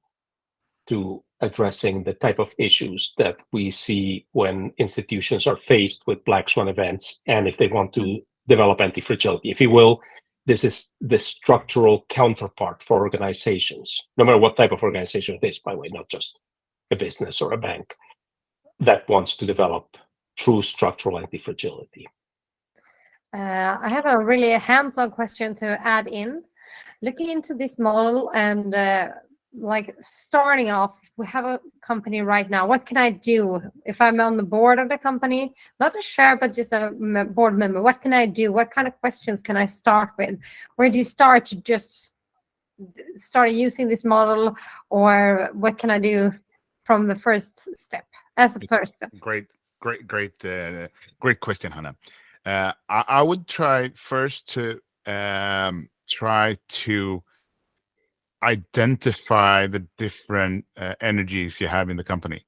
to addressing the type of issues that we see when institutions are faced with black swan events, and if they want to develop anti-fragility. If you will, this is the structural counterpart for organizations, no matter what type of organization it is, by the way, not just a business or a bank, that wants to develop true structural anti-fragility. I have a really hands-on question to add in. Looking into this model and like starting off, we have a company right now. What can I do if I'm on the board of the company? Not a share, but just a board member. What can I do? What kind of questions can I start with? Where do you start to just start using this model, or what can I do from the first step as a first step? Great question, Hannah. I would try first to try to identify the different energies you have in the company.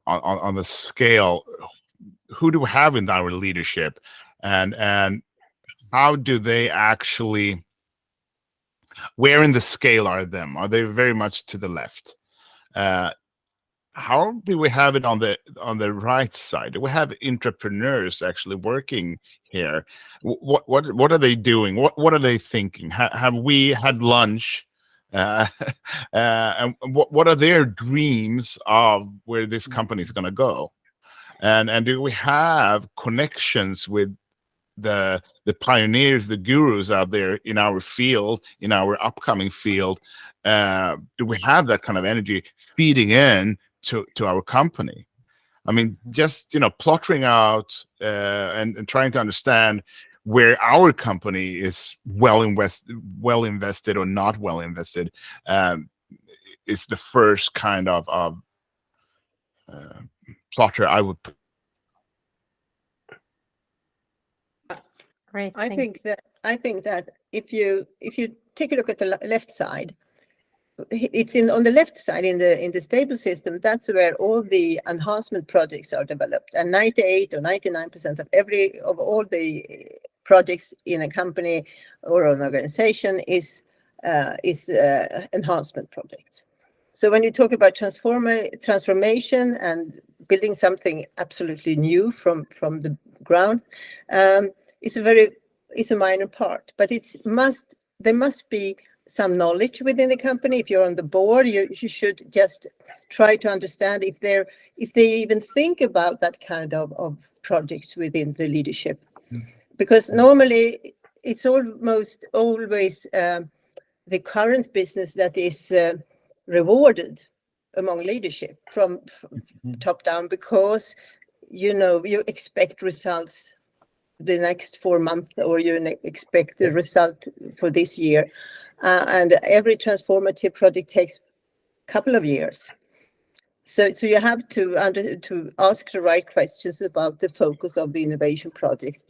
On the scale, who do we have in our leadership, and how do they actually, where in the scale are them? Are they very much to the left? How do we have it on the right side? Do we have entrepreneurs actually working here? What are they doing? What are they thinking? Have we had lunch? And what are their dreams of where this company is going to go? And do we have connections with the pioneers, the gurus out there in our field, in our upcoming field? Do we have that kind of energy feeding in to our company? I mean, just plottering out and trying to understand where our company is well invested or not well invested is the first kind of plotter I would put. Great. I think that if you take a look at the left side, it's on the left side in the stable system. That's where all the enhancement projects are developed, and 98 or 99% of all the projects in a company or an organization is enhancement projects. So when you talk about transformation and building something absolutely new from the ground, it's a minor part, but there must be some knowledge within the company. If you're on the board, you should just try to understand if they even think about that kind of projects within the leadership. Because normally it's almost always the current business that is rewarded among leadership from top down, because you expect results the next 4 months, or you expect the result for this year. And every transformative project takes a couple of years. So you have to ask the right questions about the focus of the innovation projects.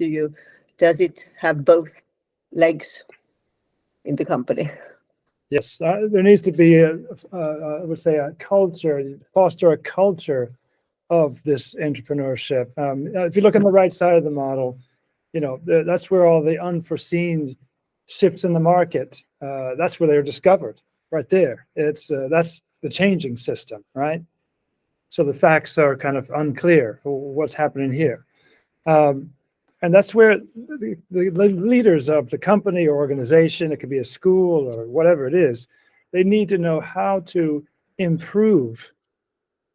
Does it have both legs in the company? Yes, there needs to be I would say a culture, foster a culture of this entrepreneurship. If you look on the right side of the model, that's where all the unforeseen shifts in the market, that's where they're discovered, right there. That's the changing system, right? So the facts are kind of unclear, what's happening here. And that's where the leaders of the company or organization, it could be a school or whatever it is, they need to know how to improve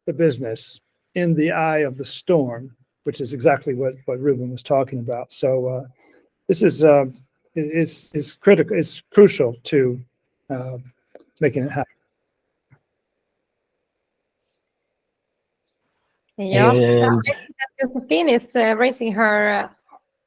the business in the eye of the storm, which is exactly what Ruben was talking about. So this is it's critical. It's crucial to making it happen. Yeah. And that Josephine is raising her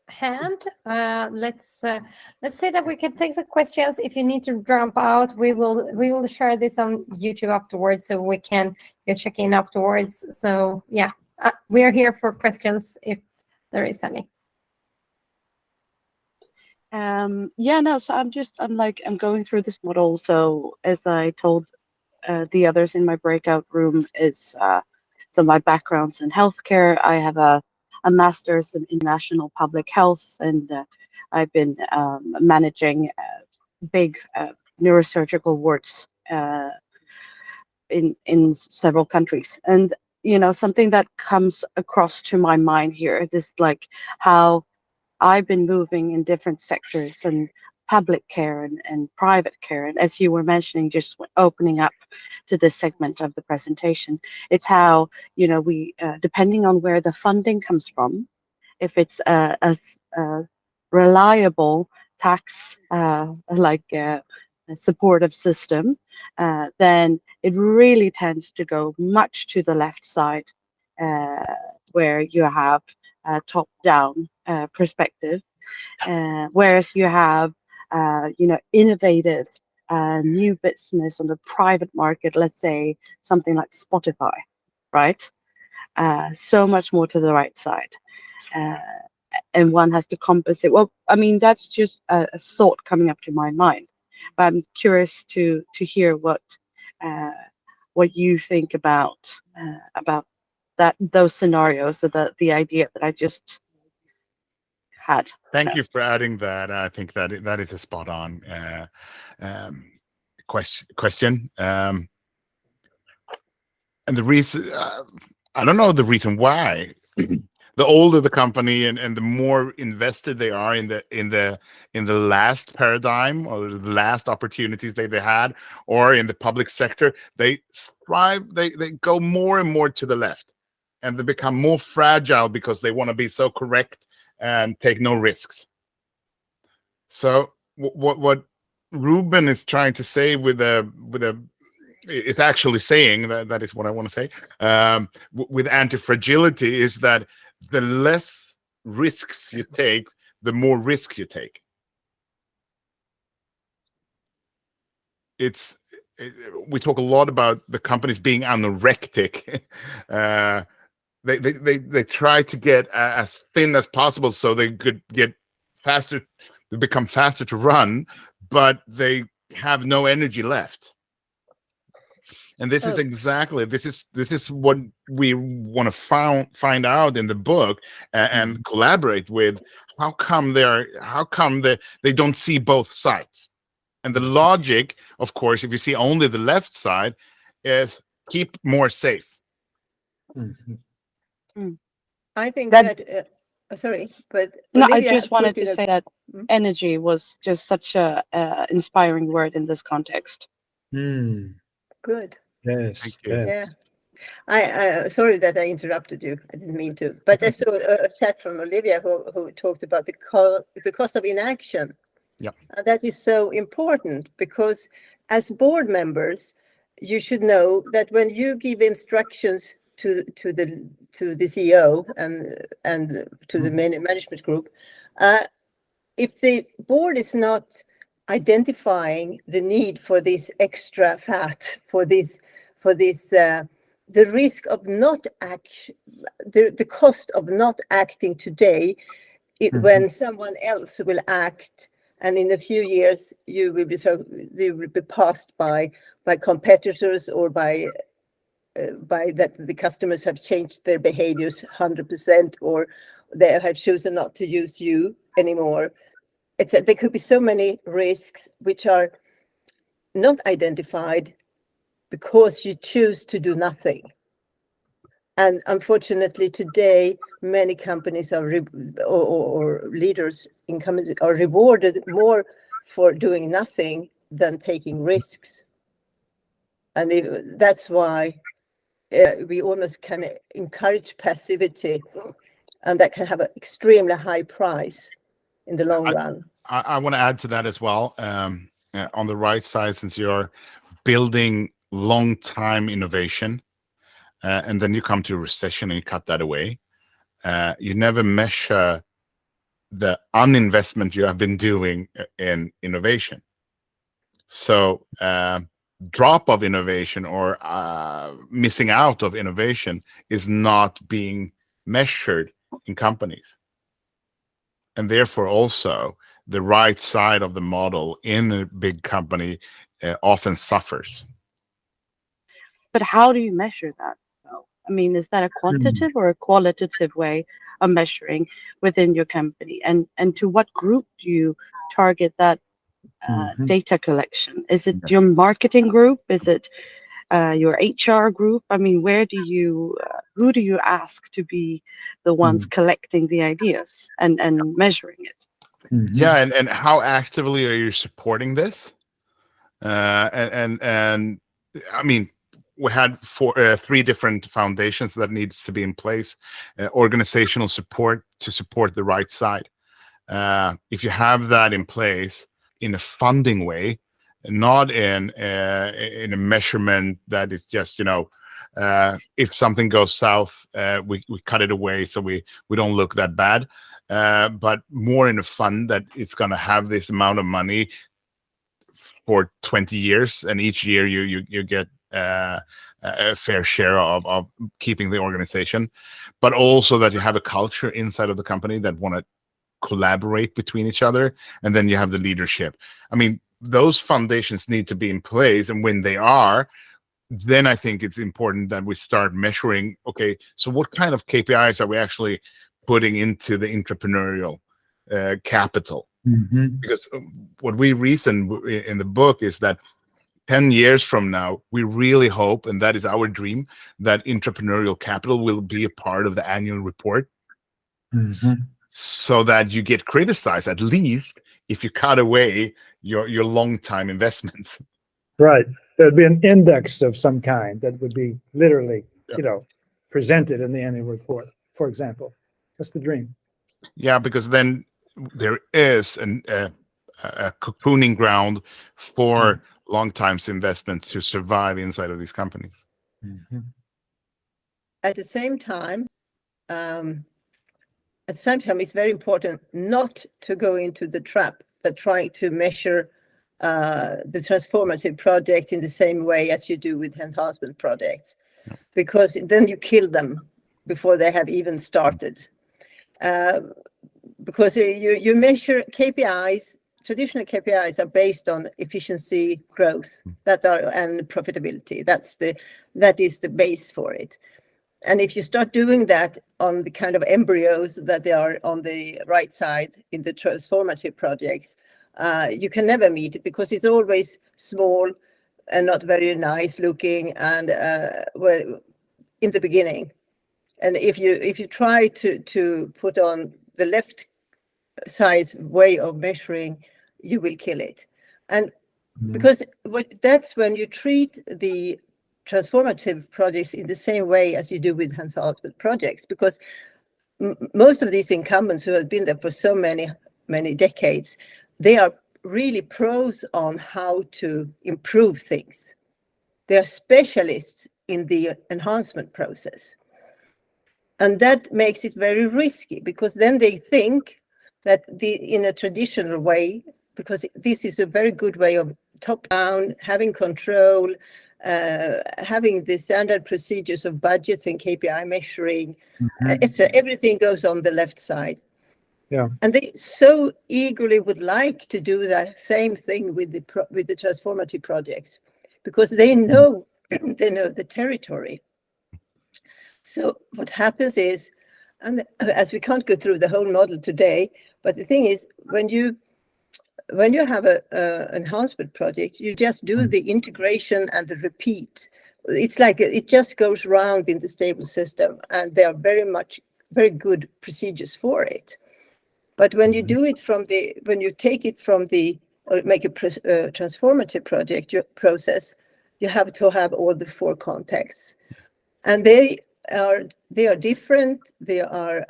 hand. Let's say that we can take some questions. If you need to jump out, we will share this on YouTube afterwards, so we can check in afterwards. So yeah, we are here for questions if there is any. Yeah, no, so I'm going through this model. So as I told the others in my breakout room, is so my background's in healthcare. I have a master's in international public health, and I've been managing big neurosurgical wards in several countries. And something that comes across to my mind here is like how I've been moving in different sectors and public care and private care. And as you were mentioning, just opening up to this segment of the presentation, it's how, we, depending on where the funding comes from, if it's a reliable tax, a supportive system, then it really tends to go much to the left side, where you have a top-down perspective, whereas you have innovative new business on the private market, let's say something like Spotify, right? So much more to the right side. And one has to compensate. Well, I mean, that's just a thought coming up to my mind. But I'm curious to hear what you think about those scenarios, the idea that I just had. Thank you for adding that. I think that is a spot on question. And the reason, I don't know the reason why. The older the company and the more invested they are in the last paradigm or the last opportunities they had, or in the public sector, they strive, they go more and more to the left, and they become more fragile because they want to be so correct and take no risks. So what Ruben is trying to say is actually saying that is what I want to say with anti-fragility, is that the less risks you take, the more risk you take. We talk a lot about the companies being anorectic. They try to get as thin as possible so they could get faster, they become faster to run, but they have no energy left. And this is exactly this is what we want to find out in the book and collaborate with. How come they don't see both sides? And the logic, of course, if you see only the left side, is keep more safe. I think that sorry, but no, Olivia I just wanted to pointed say that energy was just such a inspiring word in this context. Good. Yes. Thank you. Yes. I sorry that I interrupted you. I didn't mean to. But I saw a chat from Olivia who talked about the cost of inaction. Yeah. And that is so important, because as board members, you should know that when you give instructions to the CEO and to the management group, if the board is not identifying the need for this extra fat, for this the risk of not act, the cost of not acting today, when someone else will act, and in a few years you will be passed by competitors, or by that the customers have changed their behaviors 100%, or they have chosen not to use you anymore. There could be so many risks which are not identified because you choose to do nothing. And unfortunately today, many companies or leaders in companies are rewarded more for doing nothing than taking risks. And that's why we almost can encourage passivity, and that can have an extremely high price in the long run. I want to add to that as well. On the right side, since you're building long time innovation, and then you come to a recession and you cut that away, you never measure the uninvestment you have been doing in innovation. So drop of innovation or missing out of innovation is not being measured in companies. And therefore also the right side of the model in a big company often suffers. But how do you measure that, though? I mean, is that a quantitative or a qualitative way of measuring within your company? And to what group do you target that data collection? Is it your marketing group? Is it your HR group? I mean, where do you, who do you ask to be the ones collecting the ideas and measuring it? Yeah, and how actively are you supporting this? And I mean, we had three different foundations that needs to be in place. Organizational support to support the right side. If you have that in place in a funding way, not in a measurement that is just, you know, if something goes south, we cut it away so we don't look that bad, but more in a fund that it's going to have this amount of money for 20 years, and each year you get a fair share of keeping the organization, but also that you have a culture inside of the company that want to collaborate between each other, and then you have the leadership. I mean, those foundations need to be in place, and when they are, then I think it's important that we start measuring, okay, so what kind of KPIs are we actually putting into the entrepreneurial capital? Because what we reason in the book is that 10 years from now, we really hope, and that is our dream, that entrepreneurial capital will be a part of the annual report, so that you get criticized, at least if you cut away your long time investments. Right. There'd be an index of some kind that would be literally, you know, presented in the annual report, for example. That's the dream. Yeah, because then there is a cocooning ground for long time investments to survive inside of these companies. At the same time, it's very important not to go into the trap that trying to measure the transformative project in the same way as you do with enhancement projects, because then you kill them before they have even started. Because you measure KPIs, traditional KPIs are based on efficiency, growth, and profitability. That is the base for it. And if you start doing that on the kind of embryos that they are on the right side in the transformative projects, you can never meet it, because it's always small and not very nice looking, and well, in the beginning. And if you try to put on the left side way of measuring, you will kill it. And because that's when you treat the transformative projects in the same way as you do with enhancement projects, because most of these incumbents who have been there for so many decades, they are really pros on how to improve things. They are specialists in the enhancement process. And that makes it very risky, because then they think that in a traditional way, because this is a very good way of top-down, having control, having the standard procedures of budgets and KPI measuring, everything goes on the left side. Yeah. And they so eagerly would like to do that same thing with the transformative projects, because they know the territory. So what happens is, and as we can't go through the whole model today, but the thing is, when you have a enhancement project, you just do the integration and the repeat. It's like it just goes round in the stable system, and there are very good procedures for it. But when you do it when you take it from or make a transformative project process, you have to have all the four contexts, and they are different. They are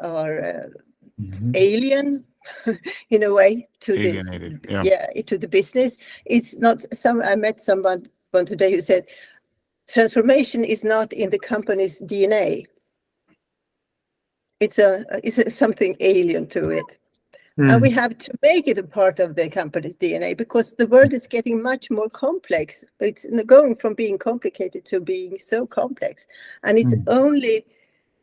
alien in a way to to the business. It's not I met someone today who said transformation is not in the company's DNA. it's something alien to it. And we have to make it a part of the company's DNA, because the world is getting much more complex. It's going from being complicated to being so complex. And it's only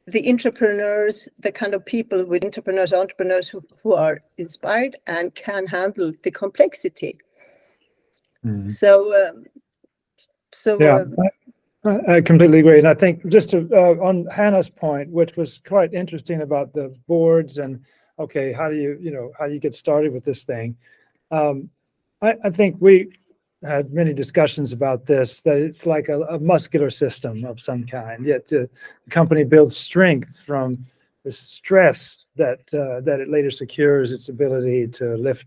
the entrepreneurs, the kind of people with entrepreneurs who are inspired and can handle the complexity. So I completely agree. And I think just to, on Hannah's point, which was quite interesting about the boards and, okay, how do you get started with this thing? I think we had many discussions about this, that it's like a muscular system of some kind. Yet the company builds strength from the stress that it later secures its ability to lift,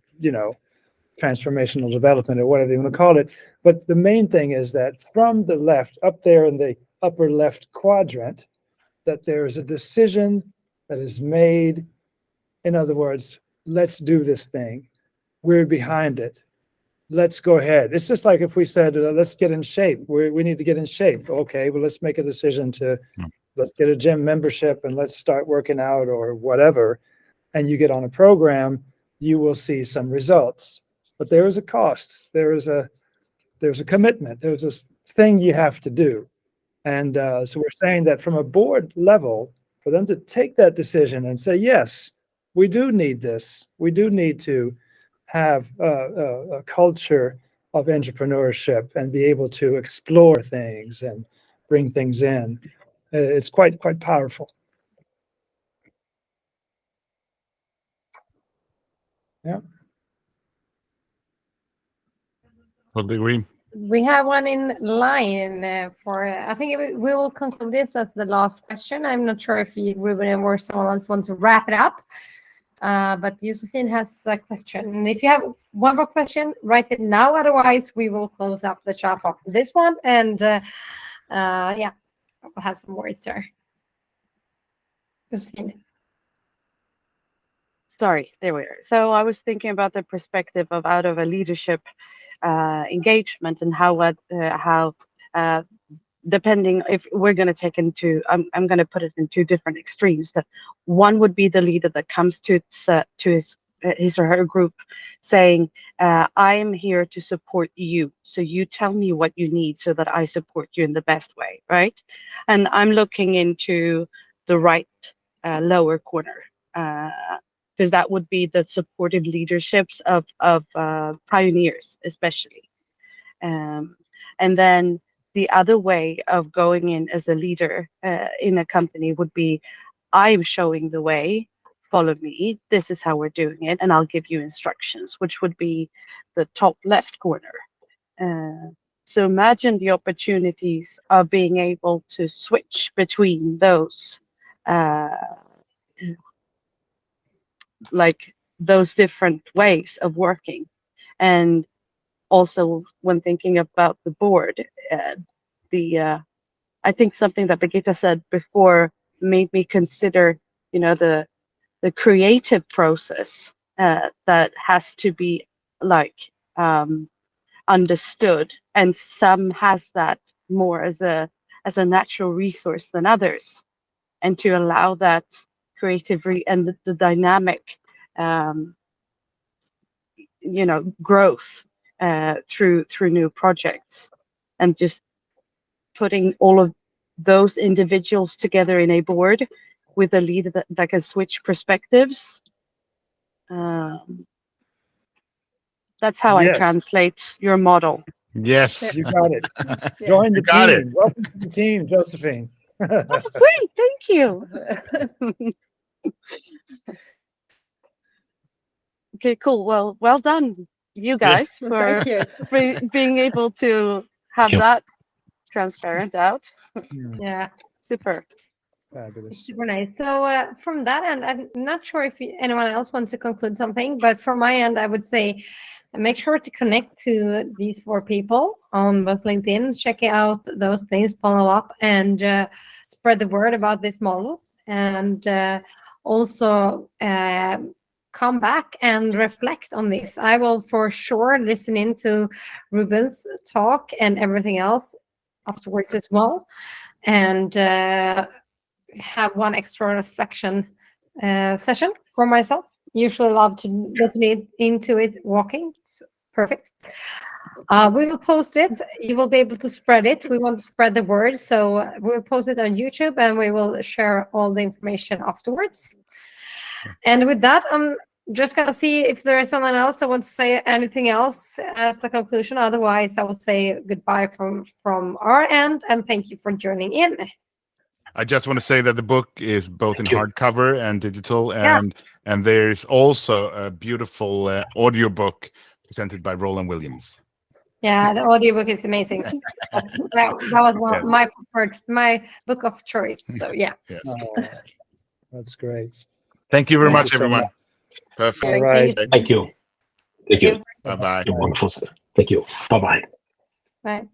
transformational development or whatever you want to call it. But the main thing is that from the left, up there in the upper left quadrant, that there is a decision that is made. In other words, let's do this thing. We're behind it. Let's go ahead. It's just like if we said, let's get in shape. We need to get in shape. Okay, well, let's make a decision let's get a gym membership and let's start working out or whatever. And you get on a program, you will see some results. But there is a cost. There's a commitment. There's a thing you have to do. And so we're saying that from a board level, for them to take that decision and say, yes, we do need this. We do need to have a culture of entrepreneurship and be able to explore things and bring things in. It's quite powerful. Yeah. Totally agree. We have one in line I think we will conclude this as the last question. I'm not sure if Ruben or someone else want to wrap it up. But Josephine has a question. And if you have one more question, write it now. Otherwise, we will close up the chat after this one. And we'll have some words there. Josephine. Sorry, there we are. So I was thinking about the perspective of out of a leadership engagement and how depending if we're going to take into, I'm going to put it in two different extremes. That one would be the leader that comes to his or her group saying, I am here to support you. So you tell me what you need so that I support you in the best way, right? And I'm looking into the right lower corner, because that would be the supportive leaderships of pioneers, especially. And then the other way of going in as a leader in a company would be, I'm showing the way, follow me, this is how we're doing it, and I'll give you instructions, which would be the top left corner. So imagine the opportunities of being able to switch between those, like those different ways of working. And also when thinking about the board, I think something that Birgitte said before made me consider, the creative process that has to be understood, and some has that more as a natural resource than others, and to allow that creative and the dynamic growth through new projects, and just putting all of those individuals together in a board with a leader that can switch perspectives. That's how I translate your model. Yes. You got it. Join the team. Welcome to the team, Josephine. Oh, great. Thank you. Okay, cool. Well done, you guys, for being able to have that transparent out. Yeah. Super. Fabulous. Super nice. So from that end, I'm not sure if anyone else wants to conclude something, but from my end, I would say make sure to connect to these 4 people on both LinkedIn, check out those things, follow up, and spread the word about this model. And also come back and reflect on this. I will for sure listen into Ruben's talk and everything else afterwards as well. And have one extra reflection session for myself. Usually love to get into it walking. It's perfect. We will post it. You will be able to spread it. We want to spread the word. So we'll post it on YouTube and we will share all the information afterwards. And with that, I'm just going to see if there is someone else that wants to say anything else as a conclusion. Otherwise, I will say goodbye from our end and thank you for joining in. I just want to say that the book is both in hardcover and digital, Yeah. and there's also a beautiful audiobook presented by Roland Williams. Yeah, the audiobook is amazing. That was my book of choice. So yeah. Yes. That's great. Thank you very Thank much, you so everyone. much. Perfect. All right. Thank you. Thank you. Bye-bye. Wonderful. Thank you. Bye-bye. Bye.